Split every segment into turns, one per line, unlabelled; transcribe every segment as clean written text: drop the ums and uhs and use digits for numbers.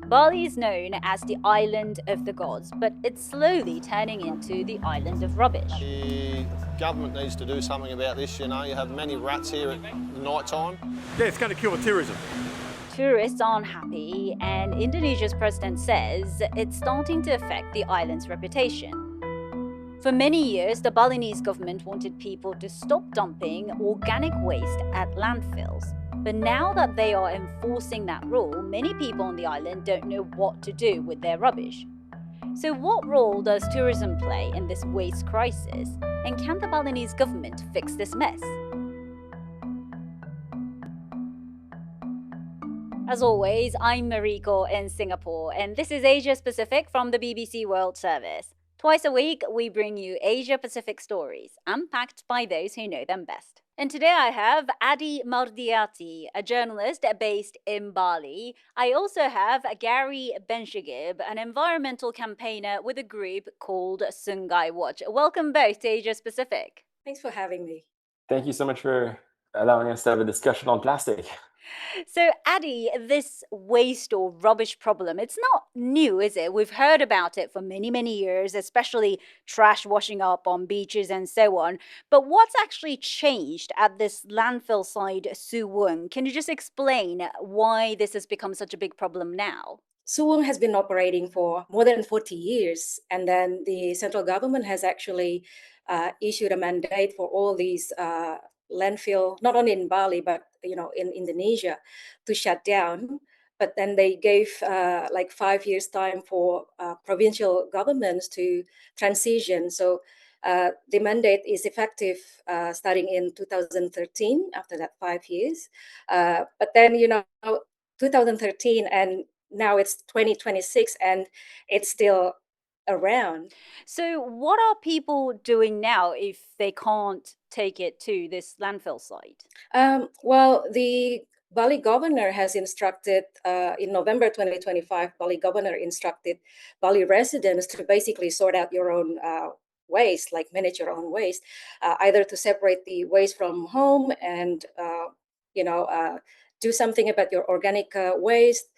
Bali is known as the island of the gods, but it's slowly turning into the island of rubbish.
The government needs to do something about this, you know. You have many rats here at night time.
Yeah, it's going to kill the tourism.
Tourists aren't happy, and Indonesia's president says it's starting to affect the island's reputation. For many years, the Balinese government wanted people to stop dumping organic waste at landfills. But now that they are enforcing that rule, many people on the island don't know what to do with their rubbish. So what role does tourism play in this waste crisis? And can the Balinese government fix this mess? As always, I'm Mariko in Singapore, and this is Asia Pacific from the BBC World Service. Twice a week, we bring you Asia Pacific stories, unpacked by those who know them best. And today I have Adi Mardiati, a journalist based in Bali. I also have Gary Benshagib, an environmental campaigner with a group called Sungai Watch. Welcome both to Asia Pacific.
Thanks for having me.
Thank you so much for allowing us to have a discussion on plastic.
So, Adi, this waste or rubbish problem, it's not new, is it? We've heard about it for many, many years, especially trash washing up on beaches and so on. But what's actually changed at this landfill site, Suwon? Can you just explain why this has become such a big problem now?
Suwon has been operating for more than 40 years, and then the central government has actually issued a mandate for all these landfill, not only in Bali, but in Indonesia, to shut down. But then they gave like 5 years time for provincial governments to transition. So the mandate is effective starting in 2013, after that 5 years. But then, 2013 and now it's 2026 and it's still around.
So what are people doing now if they can't take it to this landfill site?
Well, the Bali governor has instructed, in November 2025, Bali governor instructed Bali residents to basically sort out your own waste, like manage your own waste, either to separate the waste from home and, do something about your organic waste.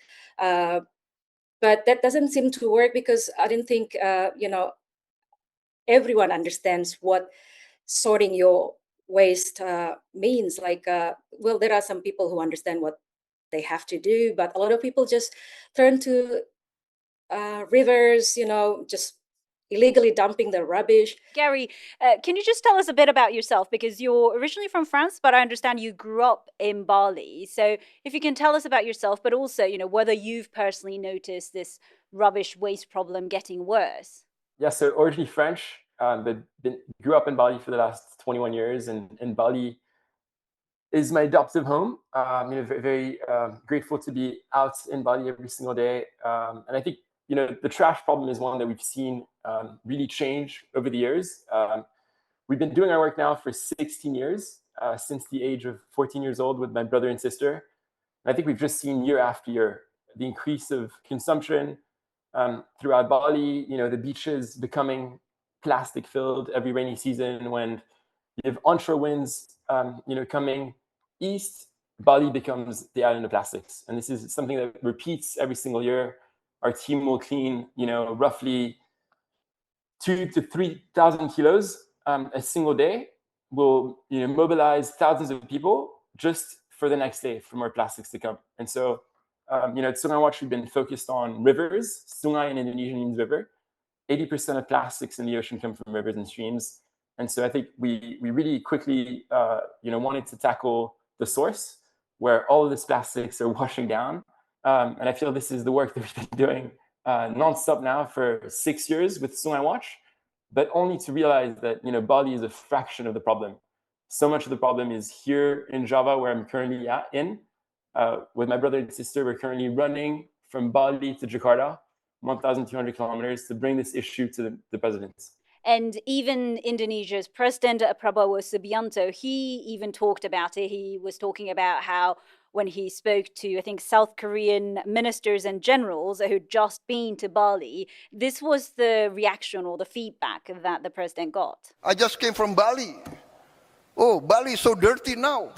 But that doesn't seem to work because I didn't think, everyone understands what sorting your waste means. Like, well, there are some people who understand what they have to do, but a lot of people just turn to rivers, just illegally dumping their rubbish.
Gary, can you just tell us a bit about yourself? Because you're originally from France, but I understand you grew up in Bali. So if you can tell us about yourself, but also, whether you've personally noticed this rubbish waste problem getting worse.
Yeah, so originally French, but grew up in Bali for the last 21 years, and Bali is my adoptive home. Very grateful to be out in Bali every single day. And I think, the trash problem is one that we've seen really change over the years. We've been doing our work now for 16 years, since the age of 14 years old with my brother and sister. And I think we've just seen year after year the increase of consumption throughout Bali, the beaches becoming plastic filled every rainy season. When you have onshore winds, coming east, Bali becomes the island of plastics. And this is something that repeats every single year. Our team will clean, roughly 2,000 to 3,000 kilos a single day. We'll, mobilize thousands of people just for the next day for more plastics to come. And so, at Sungai Watch, we've been focused on rivers. Sungai in Indonesian means river. 80% of plastics in the ocean come from rivers and streams. And so I think we really quickly, wanted to tackle the source where all of these plastics are washing down. And I feel this is the work that we've been doing nonstop now for 6 years with Sungai Watch, but only to realize that, Bali is a fraction of the problem. So much of the problem is here in Java, where I'm currently with my brother and sister. We're currently running from Bali to Jakarta, 1,200 kilometers, to bring this issue to the president.
And even Indonesia's president, Prabowo Subianto, he even talked about it. He was talking about how when he spoke to, I think, South Korean ministers and generals who'd just been to Bali, this was the reaction or the feedback that the president got.
I just came from Bali. Oh, Bali is so dirty now.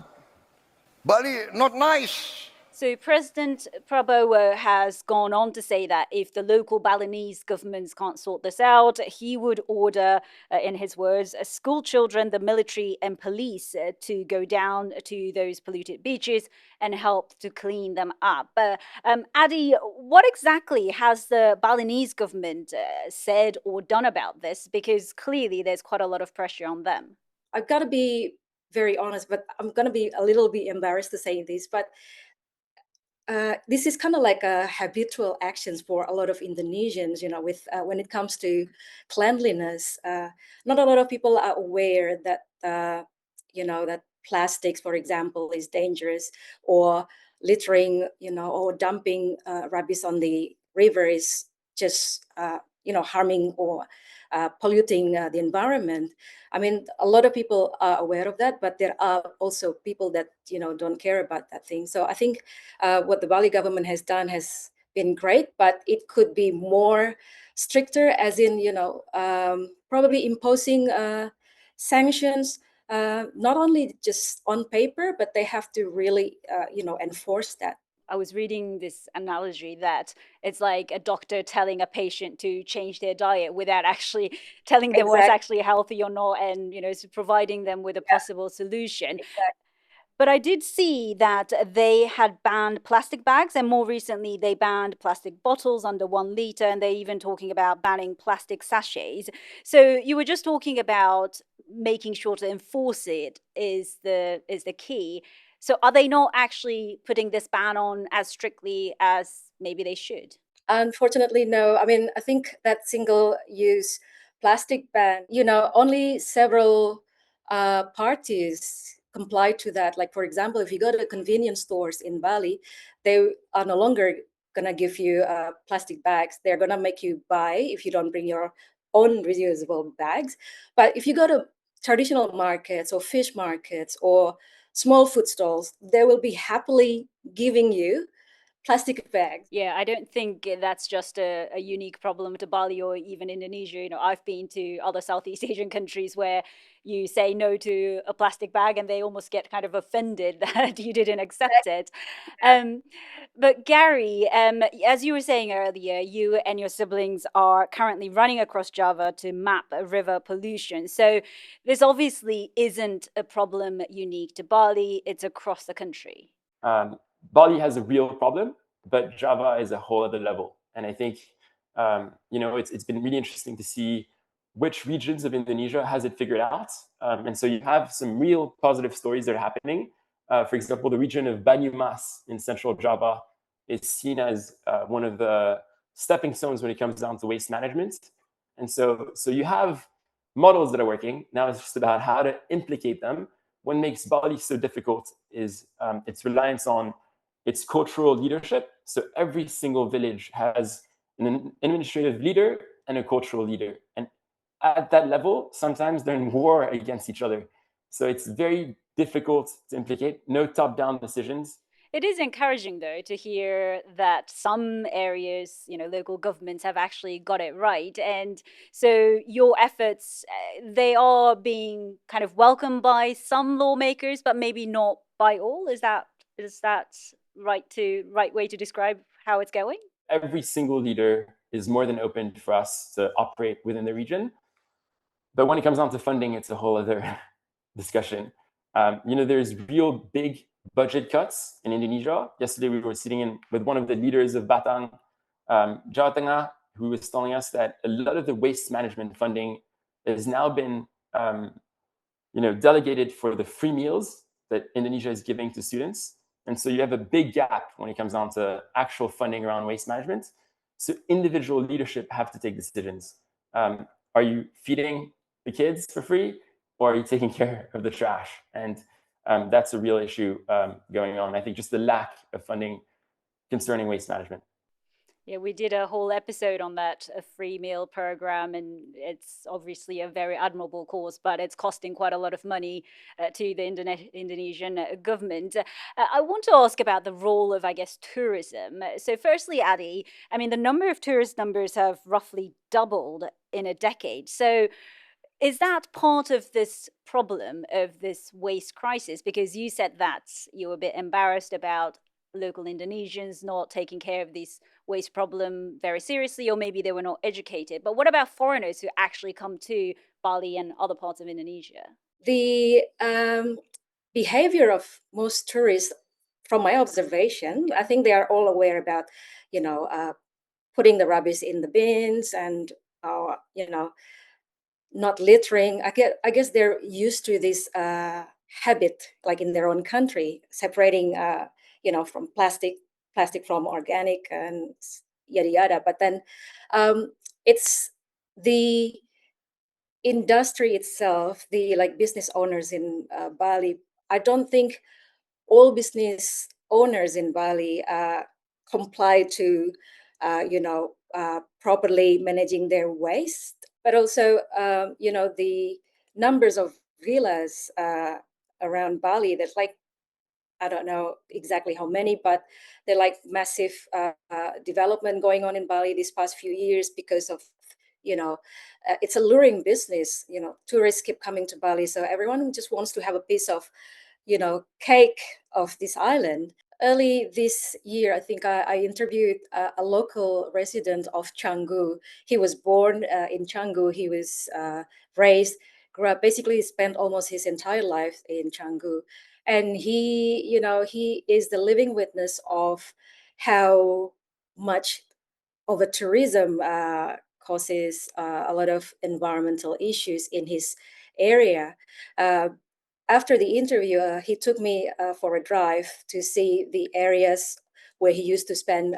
Bali, not nice.
So President Prabowo has gone on to say that if the local Balinese governments can't sort this out, he would order, in his words, school children, the military and police to go down to those polluted beaches and help to clean them up. Adi, what exactly has the Balinese government said or done about this? Because clearly there's quite a lot of pressure on them.
I've got to be very honest, but I'm going to be a little bit embarrassed to say this, but this is kind of like a habitual actions for a lot of Indonesians, with when it comes to cleanliness. Not a lot of people are aware that, that plastics, for example, is dangerous, or littering, or dumping rubbish on the river is just, harming or polluting the environment. I mean, a lot of people are aware of that, but there are also people that don't care about that thing. So I think what the Bali government has done has been great, but it could be more stricter, as in probably imposing sanctions, not only just on paper, but they have to really enforce that.
I was reading this analogy that it's like a doctor telling a patient to change their diet without actually telling them what's actually healthy or not, and providing them with a possible solution.
Exactly.
But I did see that they had banned plastic bags, and more recently they banned plastic bottles under 1 liter, and they're even talking about banning plastic sachets. So you were just talking about making sure to enforce it is the key. So are they not actually putting this ban on as strictly as maybe they should?
Unfortunately, no. I mean, I think that single-use plastic ban, only several parties comply to that. Like, for example, if you go to convenience stores in Bali, they are no longer going to give you plastic bags. They're going to make you buy if you don't bring your own reusable bags. But if you go to traditional markets or fish markets or small food stalls, they will be happily giving you plastic bags.
Yeah, I don't think that's just a unique problem to Bali or even Indonesia. I've been to other Southeast Asian countries where you say no to a plastic bag and they almost get kind of offended that you didn't accept it. But Gary, as you were saying earlier, you and your siblings are currently running across Java to map river pollution. So this obviously isn't a problem unique to Bali, it's across the country.
Bali has a real problem, but Java is a whole other level. And I think, it's been really interesting to see which regions of Indonesia has it figured out. And so you have some real positive stories that are happening. For example, the region of Banyumas in central Java is seen as one of the stepping stones when it comes down to waste management. And so you have models that are working. Now it's just about how to implicate them. What makes Bali so difficult is its reliance on its cultural leadership. So every single village has an administrative leader and a cultural leader. And at that level, sometimes they're in war against each other. So it's very difficult to implicate, no top-down decisions.
It is encouraging, though, to hear that some areas, local governments have actually got it right. And so your efforts, they are being kind of welcomed by some lawmakers, but maybe not by all. Is that right way to describe how it's going?
Every single leader is more than open for us to operate within the region. But when it comes down to funding, it's a whole other discussion. There's real big budget cuts in Indonesia. Yesterday, we were sitting in with one of the leaders of Batang, Jawa Tengah, who was telling us that a lot of the waste management funding has now been, delegated for the free meals that Indonesia is giving to students. And so you have a big gap when it comes down to actual funding around waste management. So individual leadership have to take decisions. Are you feeding the kids for free, or are you taking care of the trash? And that's a real issue going on. I think just the lack of funding concerning waste management.
Yeah, we did a whole episode on that, a free meal program, and it's obviously a very admirable cause, but it's costing quite a lot of money to the Indonesian government. I want to ask about the role of, I guess, tourism. So firstly, Adi, I mean, the number of tourist numbers have roughly doubled in a decade. So is that part of this problem of this waste crisis? Because you said that you were a bit embarrassed about local Indonesians not taking care of this waste problem very seriously, or maybe they were not educated. But what about foreigners who actually come to Bali and other parts of Indonesia?
The behavior of most tourists, from my observation, I think they are all aware about, putting the rubbish in the bins and, not littering. I guess they're used to this habit, like in their own country, separating, from plastic from organic and yada yada. But then it's the industry itself, the like business owners in Bali. I don't think all business owners in Bali comply to, properly managing their waste, but also, the numbers of villas around Bali. There's like, I don't know exactly how many, but they're like massive development going on in Bali these past few years because of, it's a luring business. Tourists keep coming to Bali, so everyone just wants to have a piece of, cake of this island. Early this year, I think I interviewed a local resident of Canggu. He was born in Canggu. He was raised, grew up, basically spent almost his entire life in Canggu. And he is the living witness of how much of a tourism causes a lot of environmental issues in his area. Uh, After the interview, he took me for a drive to see the areas where he used to spend,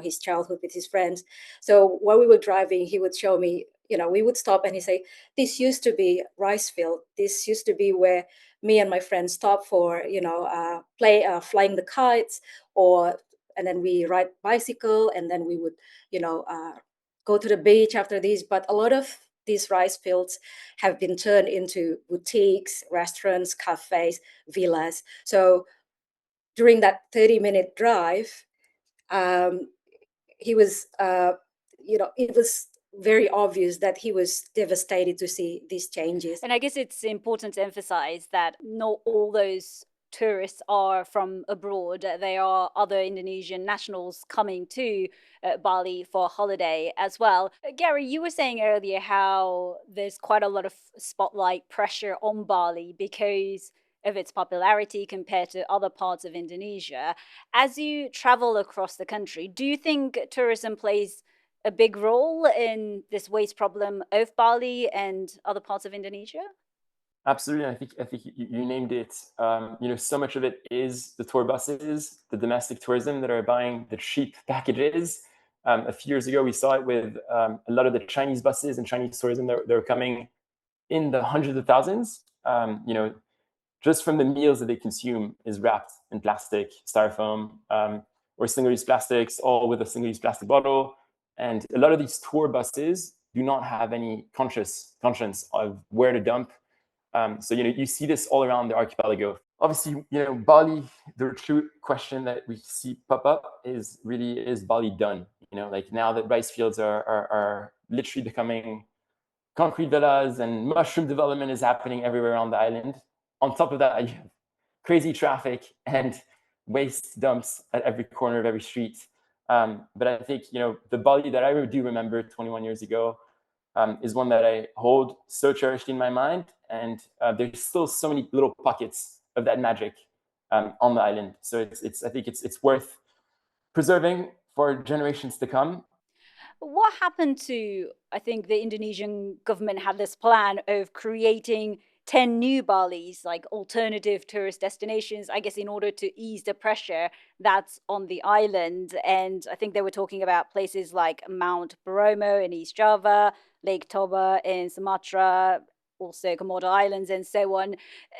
his childhood with his friends. So while we were driving, he would show me, we would stop and he say, "This used to be rice field. This used to be where me and my friends stop for, flying the kites, and then we ride bicycle, and then we would, go to the beach after this." But a lot of these rice fields have been turned into boutiques, restaurants, cafes, villas. So during that 30-minute drive, um, he was, it was very obvious that he was devastated to see these changes.
And I guess it's important to emphasize that not all those tourists are from abroad. They are other Indonesian nationals coming to Bali for a holiday as well. Gary, you were saying earlier how there's quite a lot of spotlight pressure on Bali because of its popularity compared to other parts of Indonesia. As you travel across the country, do you think tourism plays a big role in this waste problem of Bali and other parts of Indonesia?
Absolutely. I think you named it. So much of it is the tour buses, the domestic tourism that are buying the cheap packages. A few years ago, we saw it with a lot of the Chinese buses and Chinese tourism that were coming in the hundreds of thousands. Just from the meals that they consume is wrapped in plastic, styrofoam, or single-use plastics, all with a single-use plastic bottle. And a lot of these tour buses do not have any conscience of where to dump. So you see this all around the archipelago. Obviously, Bali. The true question that we see pop up is Bali done? Like now that rice fields are literally becoming concrete villas and mushroom development is happening everywhere on the island. On top of that, you have crazy traffic and waste dumps at every corner of every street. But I think the Bali that I do remember 21 years ago is one that I hold so cherished in my mind, and there's still so many little pockets of that magic on the island. So I think it's worth preserving for generations to come.
What happened to, I think the Indonesian government had this plan of creating 10 new Balis, like alternative tourist destinations, I guess, in order to ease the pressure that's on the island. And I think they were talking about places like Mount Bromo in East Java, Lake Toba in Sumatra, also Komodo Islands, and so on.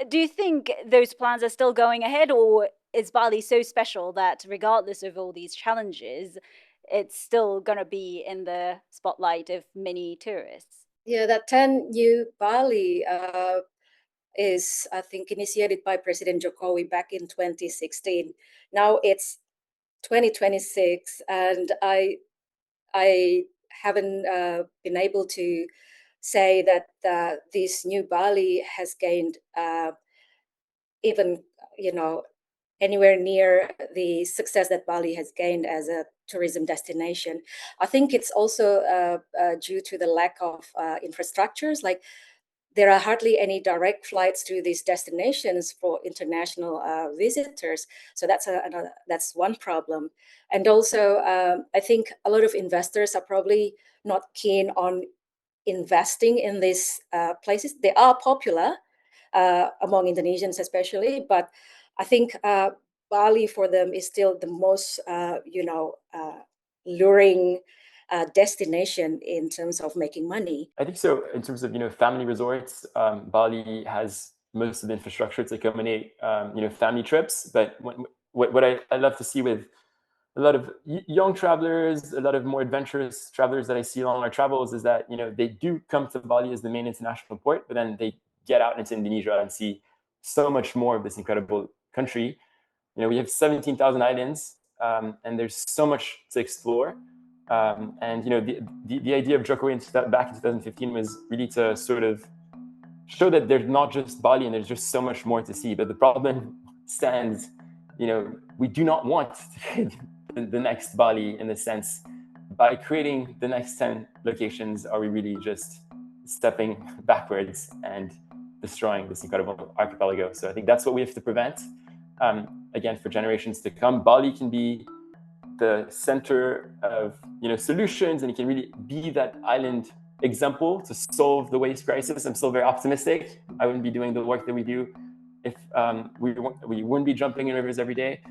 Do you think those plans are still going ahead, or is Bali so special that regardless of all these challenges, it's still going to be in the spotlight of many tourists?
Yeah, that 10 new Bali is, I think, initiated by President Jokowi back in 2016. Now it's 2026, and I haven't been able to say that this new Bali has gained even, anywhere near the success that Bali has gained as a tourism destination. I think it's also due to the lack of infrastructures. Like, there are hardly any direct flights to these destinations for international visitors. So that's one problem. And also, I think a lot of investors are probably not keen on investing in these places. They are popular among Indonesians especially, but I think Bali for them is still the most, luring destination in terms of making money.
I think so. In terms of family resorts, Bali has most of the infrastructure to accommodate family trips. But what I love to see with a lot of young travelers, a lot of more adventurous travelers that I see along our travels is that they do come to Bali as the main international port, but then they get out into Indonesia and see so much more of this incredible country. We have 17,000 islands, and there's so much to explore. And the idea of Jokowi back in 2015 was really to sort of show that there's not just Bali and there's just so much more to see. But the problem stands, we do not want to create the next Bali in the sense. By creating the next 10 locations, are we really just stepping backwards and destroying this incredible archipelago? So I think that's what we have to prevent. Again, for generations to come, Bali can be the center of solutions, and it can really be that island example to solve the waste crisis. I'm still very optimistic. I wouldn't be doing the work that we do if we wouldn't be jumping in rivers every day.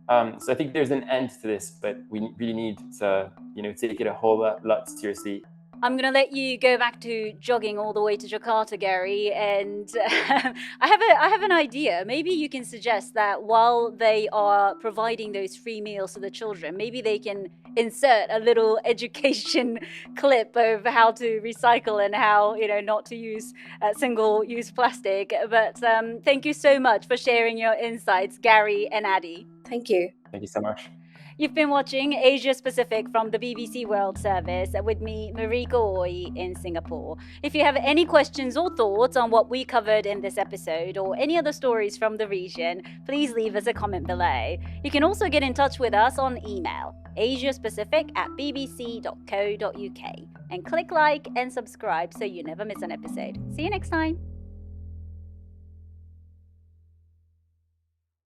So I think there's an end to this, but we really need to take it a whole lot seriously.
I'm going to let you go back to jogging all the way to Jakarta, Gary, and I have an idea. Maybe you can suggest that while they are providing those free meals to the children, maybe they can insert a little education clip of how to recycle and how not to use single-use plastic. But thank you so much for sharing your insights, Gary and Addy.
Thank you.
Thank you so much.
You've been watching Asia Pacific from the BBC World Service with me, Marika Ooi, in Singapore. If you have any questions or thoughts on what we covered in this episode or any other stories from the region, please leave us a comment below. You can also get in touch with us on email, asiapacific@bbc.co.uk, and click like and subscribe so you never miss an episode. See you next time.